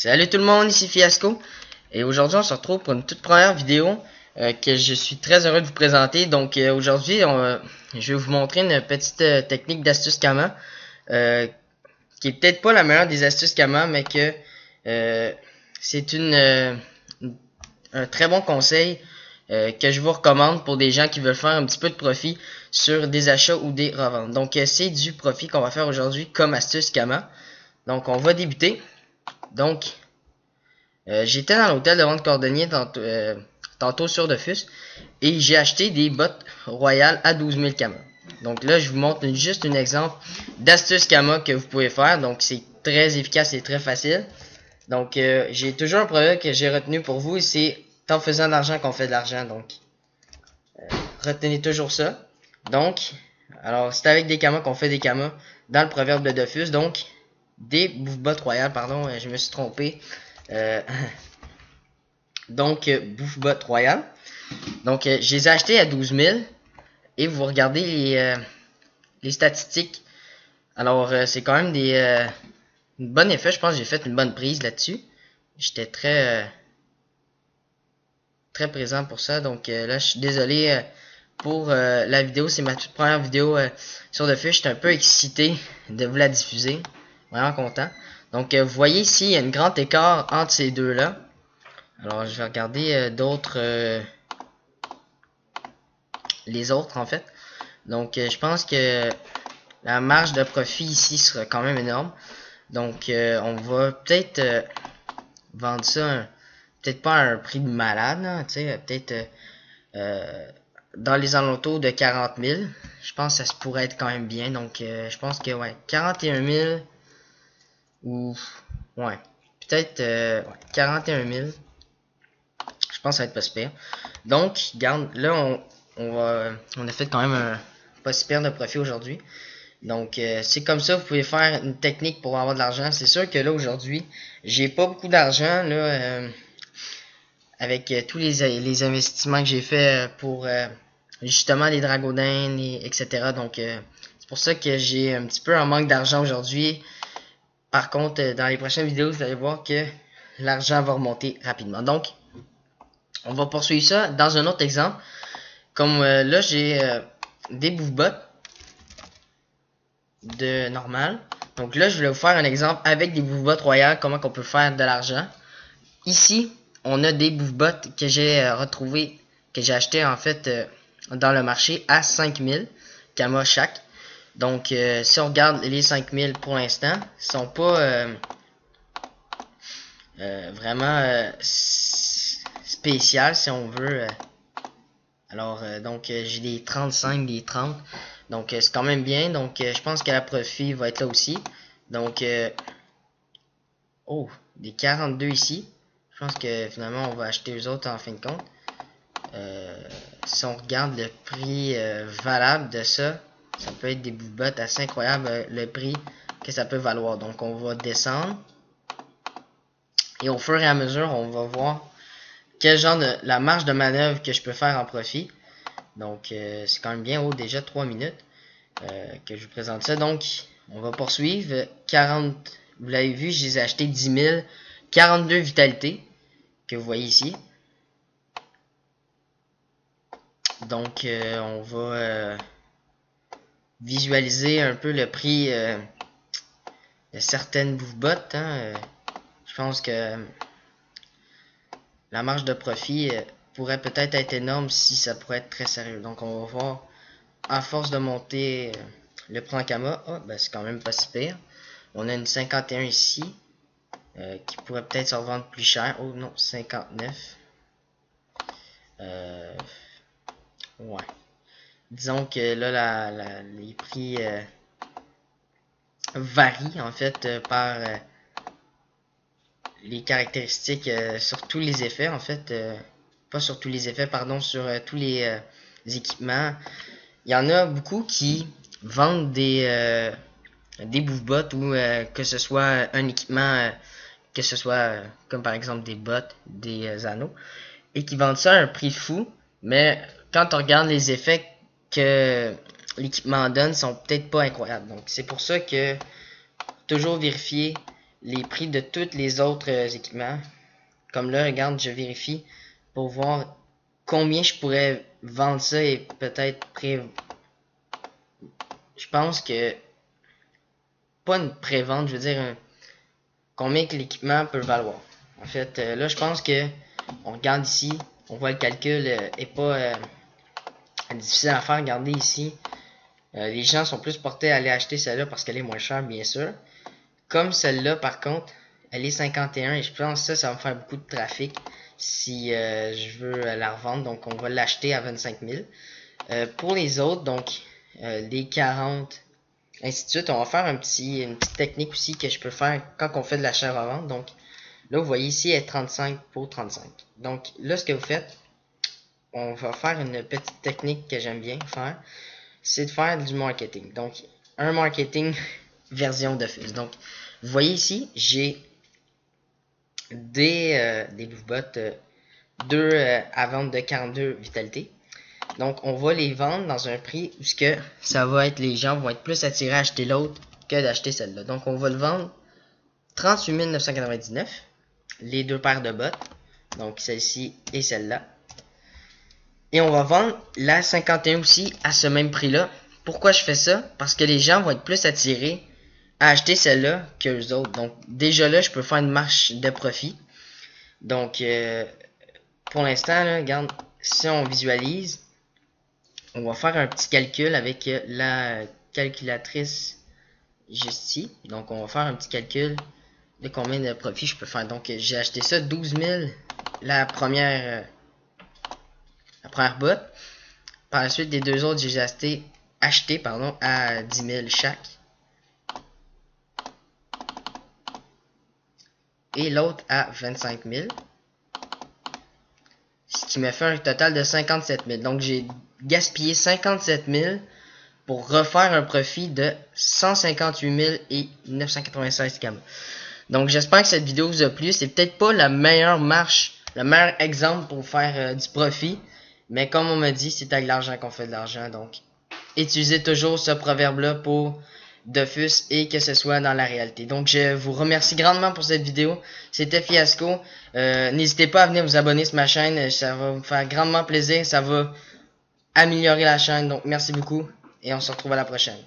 Salut tout le monde, ici Fiasco. Et aujourd'hui on se retrouve pour une toute première vidéo que je suis très heureux de vous présenter. Donc aujourd'hui je vais vous montrer une petite technique d'astuce Kama qui est peut-être pas la meilleure des astuces Kama, mais que c'est un très bon conseil que je vous recommande pour des gens qui veulent faire un petit peu de profit sur des achats ou des reventes. Donc c'est du profit qu'on va faire aujourd'hui comme astuce Kama. Donc on va débuter. Donc j'étais dans l'hôtel de vente cordonnier tantôt sur Dofus et j'ai acheté des bottes royales à 12 000 Kama. Donc là, je vous montre juste un exemple d'astuce Kama que vous pouvez faire. Donc c'est très efficace et très facile. Donc j'ai toujours un proverbe que j'ai retenu pour vous, c'est en faisant de l'argent qu'on fait de l'argent. Donc retenez toujours ça. Donc, alors c'est avec des Kama qu'on fait des Kama dans le proverbe de Dofus. Donc des bouffe-bottes royales, pardon, je me suis trompé. Donc bouffe-bottes royales. Donc je les ai achetés à 12 000 et vous regardez les statistiques. Alors c'est quand même une bonne effet. Je pense que j'ai fait une bonne prise là-dessus. J'étais très présent pour ça. Donc là je suis désolé pour la vidéo. C'est ma toute première vidéo sur The Fish. J'étais un peu excité de vous la diffuser. Vraiment content. Donc vous voyez ici il y a un grand écart entre ces deux là. Alors je vais regarder d'autres les autres en fait. Donc je pense que la marge de profit ici sera quand même énorme. Donc on va peut-être vendre ça peut-être pas à un prix de malade, peut-être dans les alentours de 40 000. Je pense que ça se pourrait être quand même bien. Donc je pense que ouais, 41 000 ou ouais, peut-être 41 000. Je pense que ça va être pas super. Donc, regarde, là, on a fait quand même un pas super de profit aujourd'hui. Donc, c'est comme ça, vous pouvez faire une technique pour avoir de l'argent. C'est sûr que là, aujourd'hui, j'ai pas beaucoup d'argent, là, avec tous les investissements que j'ai fait pour, justement, les dragodins, etc. Donc, c'est pour ça que j'ai un petit peu un manque d'argent aujourd'hui. Par contre, dans les prochaines vidéos, vous allez voir que l'argent va remonter rapidement. Donc, on va poursuivre ça dans un autre exemple. Comme là, j'ai des bouffe-bottes de normal. Donc là, je vais vous faire un exemple avec des bouffe-bottes royales, comment on peut faire de l'argent. Ici, on a des bouffe-bottes que j'ai retrouvées, que j'ai acheté en fait dans le marché à 5000 Kama chaque. Donc, si on regarde les 5000 pour l'instant, ils sont pas vraiment spécial si on veut. Alors donc j'ai des 35, des 30. Donc c'est quand même bien. Donc je pense que la profit va être là aussi. Donc oh, des 42 ici. Je pense que finalement on va acheter les autres en fin de compte. Si on regarde le prix valable de ça, ça peut être des bouffe-bottes assez incroyable le prix que ça peut valoir. Donc on va descendre. Et au fur et à mesure, on va voir quel genre de la marge de manœuvre que je peux faire en profit. Donc c'est quand même bien haut, déjà 3 minutes que je vous présente ça. Donc on va poursuivre. 40, vous l'avez vu, je les ai achetés 10 000. 42 vitalité que vous voyez ici. Donc on va visualiser un peu le prix de certaines bouffe-bottes. Je pense que la marge de profit pourrait peut-être être énorme si ça pourrait être très sérieux. Donc on va voir à force de monter le prix en Kama. Oh, ben c'est quand même pas si pire. On a une 51 ici qui pourrait peut-être se revendre plus cher. Oh non, 59. Ouais. Disons que là les prix varient en fait par les caractéristiques sur tous les effets en fait. Pas sur tous les effets, pardon, sur tous les équipements. Il y en a beaucoup qui vendent des bouffe-bottes ou que ce soit un équipement, que ce soit comme par exemple des bottes, des anneaux, et qui vendent ça à un prix fou, mais quand on regarde les effets que l'équipement donne, sont peut-être pas incroyables. Donc c'est pour ça que toujours vérifier les prix de tous les autres équipements. Comme là, regarde, je vérifie pour voir combien je pourrais vendre ça et peut-être je pense que pas une prévente, je veux dire combien que l'équipement peut valoir. En fait, là, je pense que on regarde ici, on voit le calcul est pas difficile à faire. Regardez ici, les gens sont plus portés à aller acheter celle-là parce qu'elle est moins chère, bien sûr. Comme celle-là, par contre, elle est 51 et je pense que ça va me faire beaucoup de trafic si je veux la revendre. Donc, on va l'acheter à 25 000. Pour les autres, donc, les 40, ainsi de suite, on va faire une petite technique aussi que je peux faire quand on fait de l'achat-revente. Donc, là, vous voyez ici, elle est 35 pour 35. Donc, là, ce que vous faites, on va faire une petite technique que j'aime bien faire, c'est de faire du marketing. Donc, un marketing version Dofus. Donc, vous voyez ici, j'ai des louvebots, deux à vendre de 42 vitalité. Donc, on va les vendre dans un prix où ça va être, les gens vont être plus attirés à acheter l'autre que d'acheter celle-là. Donc, on va le vendre 38 999, les deux paires de bottes, donc celle-ci et celle-là. Et on va vendre la 51 aussi à ce même prix-là. Pourquoi je fais ça? Parce que les gens vont être plus attirés à acheter celle-là que les autres. Donc, déjà là, je peux faire une marche de profit. Donc, pour l'instant, regarde, si on visualise, on va faire un petit calcul avec la calculatrice juste ici. Donc, on va faire un petit calcul de combien de profit je peux faire. Donc, j'ai acheté ça 12 000 la première botte. Par la suite, des deux autres, j'ai acheté à 10 000 chaque. Et l'autre à 25 000. Ce qui me fait un total de 57 000. Donc, j'ai gaspillé 57 000 pour refaire un profit de 158 996 km. Donc, j'espère que cette vidéo vous a plu. C'est peut-être pas la meilleure marche, le meilleur exemple pour faire du profit. Mais comme on m'a dit, c'est avec l'argent qu'on fait de l'argent. Donc, utilisez toujours ce proverbe-là pour Dofus et que ce soit dans la réalité. Donc, je vous remercie grandement pour cette vidéo. C'était Fiasco. N'hésitez pas à venir vous abonner sur ma chaîne. Ça va me faire grandement plaisir. Ça va améliorer la chaîne. Donc, merci beaucoup et on se retrouve à la prochaine.